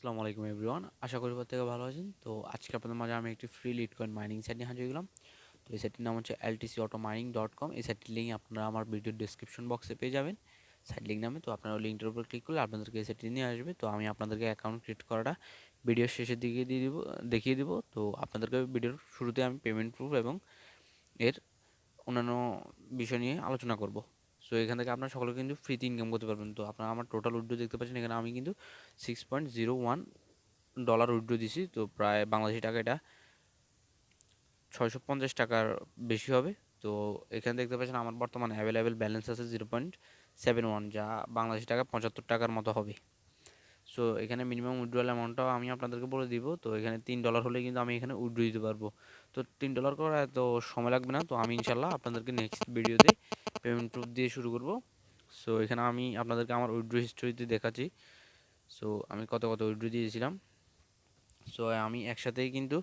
আসসালামু আলাইকুম এভরিওয়ান, আশা করি প্রত্যেকে ভালো আছেন। তো আজকে আপনাদের মাঝে আমি একটি ফ্রি লিটকয়েন মাইনিং সাইট নিয়ে হাজির হলাম। তো এই সাইটটির নাম হচ্ছে LTCAutomining.com। এই সাইটটির লিঙ্ক আপনারা আমার ভিডিওর ডিসক্রিপশন বক্সে পেয়ে যাবেন সাইট লিঙ্ক নামে। তো আপনারা লিঙ্কটার উপর ক্লিক করলে আপনাদেরকে এই সাইটটি নিয়ে আসবে। তো আমি আপনাদেরকে অ্যাকাউন্ট ক্রিয়েট করাটা ভিডিওর শেষের দিকে দেখিয়ে দিব। তো আপনাদেরকে ভিডিওর শুরুতে আমি পেমেন্ট প্রুফ এবং এর অন্যান্য বিষয় নিয়ে আলোচনা করব। সো এখান থেকে আপনারা সকলে কিন্তু ফ্রিতে ইনকাম করতে পারবেন। তো আপনারা আমার টোটাল উইথড্র দেখতে পাচ্ছেন, এখানে আমি কিন্তু $6.01 উইথড্র দিছি। তো প্রায় বাংলাদেশি টাকা এটা 650 টাকার বেশি হবে। তো এখানে দেখতে পাচ্ছেন আমার বর্তমানে অ্যাভেলেবেল ব্যালেন্স আছে 0.71, যা বাংলাদেশি টাকা 75 টাকার মতো হবে। সো এখানে মিনিমাম উইথড্রয়াল অ্যামাউন্টটাও আমি আপনাদেরকে বলে দিব। তো এখানে $3 হলে কিন্তু আমি এখানে উইথড্র দিতে পারবো। তো $3 করা এত সময় লাগবে না। তো আমি ইনশাল্লাহ আপনাদেরকে নেক্সট ভিডিওতে পেমেন্ট প্রুফ দিয়ে শুরু করব। সো এখানে আমি আপনাদেরকে আমার উইথড্র হিস্টোরিতে দেখাচ্ছি। সো আমি কত উইথড্র দিয়েছিলাম। সো আমি একসাথেই কিন্তু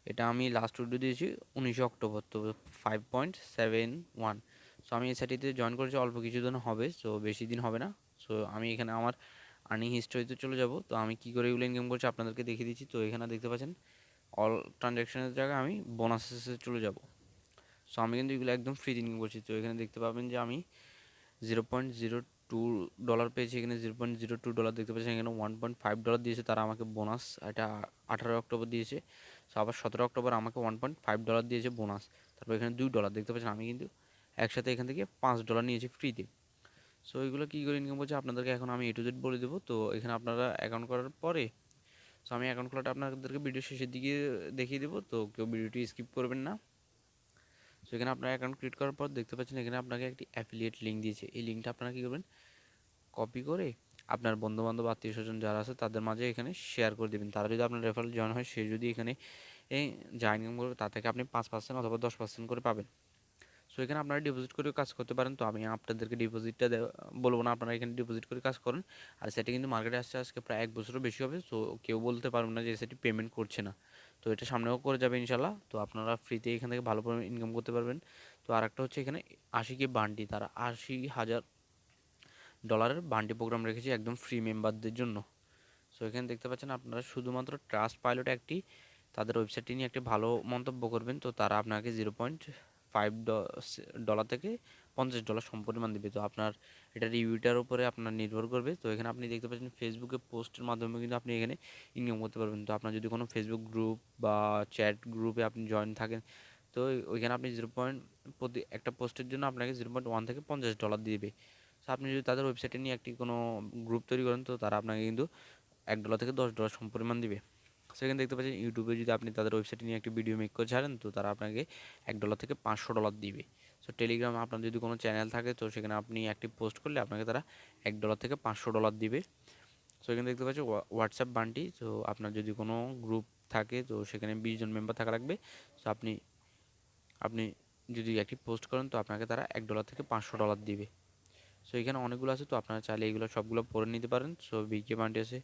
এটা আমি লাস্ট উইথড্র দিয়েছি 19 অক্টোবর। তো 5.71। সো আমি এই সাইটটিতে জয়েন করেছি অল্প কিছুদিন হবে, সো বেশি দিন হবে না। সো আমি এখানে আমার আর্নিং হিস্টোরিতে চলে যাব। তো আমি কী করে এগুলো ইনকাম করছি আপনাদেরকে দেখিয়ে দিচ্ছি। তো এখানে দেখতে পাচ্ছেন অল ট্রানজ্যাকশনের জায়গায় আমি বোনাসেসে চলে যাব। সো আমি কিন্তু এগুলো একদম ফ্রি ইনকাম করছি। তো এখানে দেখতে পাবেন যে আমি $0.02 পেয়েছি। এখানে $0.02 দেখতে পাচ্ছেন। এখানে $1.5 দিয়েছে তারা আমাকে বোনাস। এটা 18 অক্টোবর দিয়েছে। সো আবার 17 অক্টোবর আমাকে $1.5 দিয়েছে বোনাস। তারপর এখানে $2 দেখতে পাচ্ছেন। আমি কিন্তু একসাথে এখান থেকে $5 নিয়েছি ফ্রিতে। সো এগুলো কী করে ইনকাম করছে আপনাদেরকে এখন আমি A to Z বলে দেবো। তো এখানে আপনারা অ্যাকাউন্ট করার পরে, সো আমি অ্যাকাউন্ট খোলাটা আপনাদেরকে ভিডিও শেষের দিকে দেখিয়ে দেবো। তো কেউ ভিডিওটি স্কিপ করবেন না। সো এখানে আপনার অ্যাকাউন্ট ক্রিয়েট করার পর দেখতে পাচ্ছেন এখানে আপনাকে একটি অ্যাফিলিয়েট লিঙ্ক দিয়েছে। এই লিঙ্কটা আপনারা কী করবেন, কপি করে আপনার বন্ধুবান্ধব আত্মীয় স্বজন যারা আছে তাদের মাঝে এখানে শেয়ার করে দেবেন। তারা যদি আপনার রেফারেল জয়েন হয়, সে যদি এখানে জয়েন করবে, তা থেকে আপনি 5% অথবা 10% করে পাবেন। সো এখানে আপনারা ডিপোজিট করে কাজ করতে পারেন। তো আমি আপনাদেরকে ডিপোজিটটা বলবো না, আপনারা এখানে ডিপোজিট করে কাজ করেন। আর সেটা কিন্তু মার্কেটে আসছে আজকে প্রায় 1 বছরও বেশি হবে। সো কেউ বলতে পারবেন না যে সেটি পেমেন্ট করছে না। তো এটা সামনেও করে যাবে ইনশাল্লাহ। তো আপনারা ফ্রিতে এখান থেকে ভালো পরিমাণে ইনকাম করতে পারবেন। তো আর একটা হচ্ছে এখানে 80K বান্ডি, তারা $80,000 বান্ডি প্রোগ্রাম রেখেছি একদম ফ্রি মেম্বারদের জন্য। সো এখানে দেখতে পাচ্ছেন আপনারা শুধুমাত্র ট্রাস্ট পাইলট একটি তাদের ওয়েবসাইটটি নিয়ে একটি ভালো মন্তব্য করবেন। তো তারা আপনাকে $0.5 থেকে $50 সম্পরিমাণ দেবে। তো আপনার এটা রিভিউটার উপরে আপনার নির্ভর করবে। তো এখানে আপনি দেখতে পাচ্ছেন ফেসবুকে পোস্টের মাধ্যমে কিন্তু আপনি এখানে ইনকাম করতে পারবেন। তো আপনার যদি কোনো ফেসবুক গ্রুপ বা চ্যাট গ্রুপে আপনি জয়েন থাকেন, তো ওইখানে আপনি প্রতি একটা পোস্টের জন্য আপনাকে 0.1 থেকে $50 দিবে। সো আপনি যদি তাদের ওয়েবসাইটে নিয়ে একটি কোনো গ্রুপ তৈরি করেন, তো তারা আপনাকে কিন্তু $1 থেকে $10 সমপরিমাণ দিবে। সেখানে দেখতে পাচ্ছেন ইউটিউবে যদি আপনি তাদের ওয়েবসাইটে নিয়ে একটি ভিডিও মেক করে ছাড়েন, তো তারা আপনাকে $1 থেকে $500 দিবে। সো টেলিগ্রামে আপনার যদি কোনো চ্যানেল থাকে, তো সেখানে আপনি একটি পোস্ট করলে আপনাকে তারা $1 থেকে $500 দিবে। সো এখানে দেখতে পাচ্ছি হোয়াটসঅ্যাপ বান্টি। তো আপনার যদি কোনো গ্রুপ থাকে, তো সেখানে 20 জন মেম্বার থাকা লাগবে। সো আপনি আপনি যদি একটি পোস্ট করেন, তো আপনাকে তারা $1 থেকে $500 দিবে। সো এখানে অনেকগুলো আছে, তো আপনারা চাইলে এগুলো সবগুলো পড়ে নিতে পারেন। সো বিকে বান্টি আছে,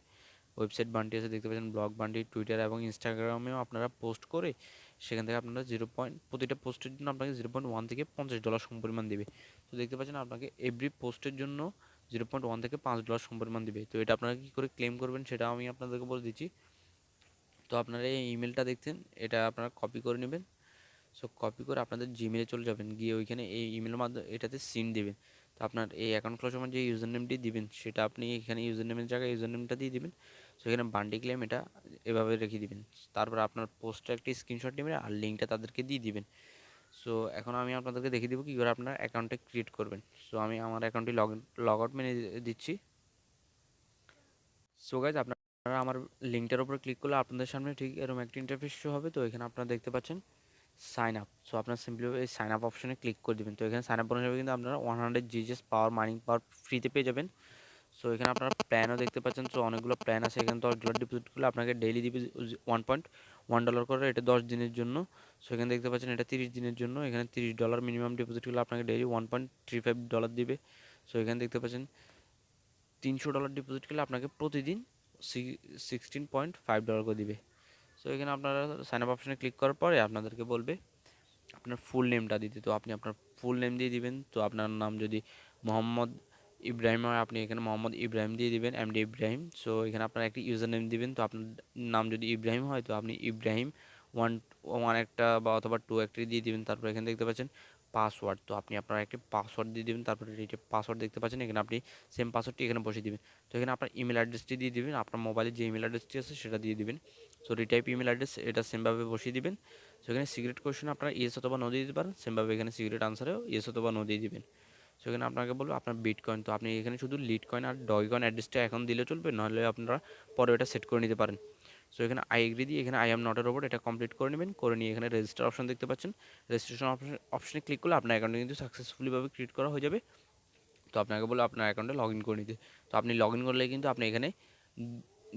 ওয়েবসাইট বান্টি আছে, দেখতে পাচ্ছেন ব্লগ বান্টি, টুইটার এবং ইনস্টাগ্রামেও আপনারা পোস্ট করে সেখান থেকে আপনারা প্রতিটা পোস্টের জন্য আপনাকে 0.1 থেকে $50 সমপরিমাণ দেবে। তো দেখতে পাচ্ছেন আপনাকে এভরি পোস্টের জন্য 0.1 থেকে $5 সমপরিমাণ দিবে। তো এটা আপনারা কী করে ক্লেম করবেন সেটা আমি আপনাদেরকে বলে দিচ্ছি। তো আপনারা এই ইমেলটা দেখছেন, এটা আপনারা কপি করে নেবেন। সো কপি করে আপনাদের জিমেলে চলে যাবেন, গিয়ে ওইখানে এই ইমেলের মাধ্যমে এটাতে সিন দিবেন। তো আপনার এই অ্যাকাউন্ট খোলার সময় যে ইউজার নেমটি দিবেন, সেটা আপনি এখানে ইউজার নেমের জায়গায় ইউজার নেমটা দিয়ে দিবেন। সো এখানে বান্ডি ক্লেম এটা এভাবে রেখে দিবেন। তারপর আপনার পোস্টে একটি স্ক্রিনশট নেবেন আর লিঙ্কটা তাদেরকে দিয়ে দিবেন। সো এখন আমি আপনাদেরকে দেখিয়ে দেবো কী করে আপনার অ্যাকাউন্টে ক্রিয়েট করবেন। সো আমি আমার অ্যাকাউন্টটি লগ আউট মেনে দিচ্ছি। সো গাইজ, আপনারা আমার লিঙ্কটার উপর ক্লিক করলে আপনাদের সামনে ঠিক এরকম একটি ইন্টারফেস শো হবে। তো এখানে আপনারা দেখতে পাচ্ছেন সাইন আপ। সো আপনার সিম্পলি এই সাইন আপ অপশনে ক্লিক করে দেবেন। তো এখানে সাইন আপ বোনাস হিসেবে কিন্তু আপনারা 100 জিজেস পাওয়ার মাইনিং পাওয়ার ফ্রিতে পেয়ে যাবেন। সো এখানে আপনারা প্ল্যানও দেখতে পাচ্ছেন। সো অনেকগুলো প্ল্যান আছে। এখানে $10 ডিপোজিট করলে আপনাকে ডেইলি দিবে $1.1 করে, এটা 10 দিনের জন্য। সো এখানে দেখতে পাচ্ছেন এটা 30 দিনের জন্য। এখানে $30 মিনিমাম ডিপোজিট করলে আপনাকে ডেইলি $1.35 দিবে। সো এখানে দেখতে পাচ্ছেন $300 ডিপোজিট করলে আপনাকে প্রতিদিন $16.5 করে দিবে। সো এখানে আপনারা সাইন আপ অপশনে ক্লিক করার পরে আপনাদেরকে বলবে আপনার ফুল নেমটা দিতে। তো আপনি আপনার ফুল নেম দিয়ে দিবেন। তো আপনার নাম যদি মোহাম্মদ ইব্রাহিম হয়, আপনি এখানে মোহাম্মদ ইব্রাহিম দিয়ে দিবেন, এমডি ইব্রাহিম। সো এখানে আপনার একটি ইউজার নেম দিবেন। তো আপনার নাম যদি ইব্রাহিম হয় তো আপনি ইব্রাহিম ওয়ান ওয়ান একটা বা অথবা টু একটি দিয়ে দিবেন। তারপর এখানে দেখতে পাচ্ছেন পাসওয়ার্ড, তো আপনি আপনার একটি পাসওয়ার্ড দিয়ে দিবেন। তারপরে এটা পাসওয়ার্ড দেখতে পাচ্ছেন, এখানে আপনি সেম পাসওয়ার্ডটি এখানে বসিয়ে দিবেন। তো এখানে আপনার ইমেল অ্যাড্রেসটি দিয়ে দিবেন, আপনার মোবাইলে যে ইমেল অ্যাড্রেসটি আছে সেটা দিয়ে দিবেন। সো রিটাইপ ইমেল অ্যাড্রেস এটা সেমভাবে বসিয়ে দিবেন। সো এখানে সিক্রেট কোয়েশ্চেন আপনারা ইয়েস অথবা নো দিয়ে দিতে পারেন, সেমভাবে এখানে সিক্রেট আনসারেও ইয়েস অথবা নো দিয়ে দিবেন। সেখানে আপনাকে বলবো আপনার বিটকয়েন, তো আপনি এখানে শুধু লিড কয়েন আর ডগ কয়েন অ্যাড্রেসটা এখন দিলে চলবে, নাহলে আপনারা পরে ওটা সেট করে নিতে পারেন। সো এখানে আই এগ্রি দিয়ে এখানে আই এম নটের ওপর এটা কমপ্লিট করে নেবেন, করে নিয়ে এখানে রেজিস্টার অপশন দেখতে পাচ্ছেন, রেজিস্ট্রেশন অপশনে ক্লিক করলে আপনার অ্যাকাউন্টে কিন্তু সাকসেসফুলিভাবে ক্রিয়েট করা হয়ে যাবে। তো আপনাকে বলে আপনার অ্যাকাউন্টে লগ ইন করে নিতে। তো আপনি লগ ইন করলে কিন্তু আপনি এখানে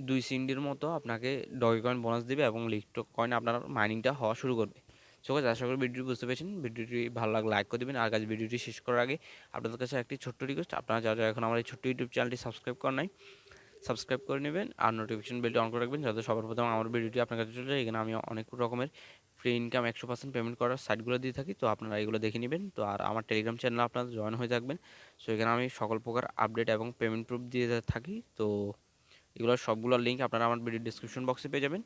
2 সিন্ডির মতো আপনাকে ডগ কয়েন বোনাস দেবে এবং লিট কয়েন আপনার মাইনিংটা হওয়া শুরু করবে। সো গাইস, আশা করি ভিডিওটি বুঝতে পেরেছেন। ভিডিওটি ভালো লাগলে লাইক করে দেবেন। আর গাইস, ভিডিওটি শেষ করার আগে আপনাদের কাছে একটি ছোট্ট রিকোয়েস্ট, আপনারা যারা এখন আমার এই ছোট্ট ইউটিউব চ্যানেলটি সাবস্ক্রাইব করেন নাই, সাবস্ক্রাইব করে নেবেন আর নোটিফিকেশন বেলটি অন করে রাখবেন, যাতে সবার প্রথম আমার ভিডিওটি আপনার কাছে চলে যায়। এখানে আমি অনেক রকমের ফ্রি ইনকাম 100% পেমেন্ট করার সাইটগুলো দিয়ে থাকি, তো আপনারা এগুলো দেখে নেবেন। তো আর আমার টেলিগ্রাম চ্যানেলে আপনারা জয়েন হয়ে থাকবেন। সো এখানে আমি সকল প্রকার আপডেট এবং পেমেন্ট প্রুফ দিয়ে থাকি। তো এগুলোর সবগুলোর লিঙ্ক আপনারা আমার ভিডিও ডিসক্রিপশন বক্সে পেয়ে যাবেন।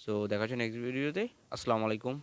সো দেখা হচ্ছে নেক্সট ভিডিওতে। আসসালামু আলাইকুম।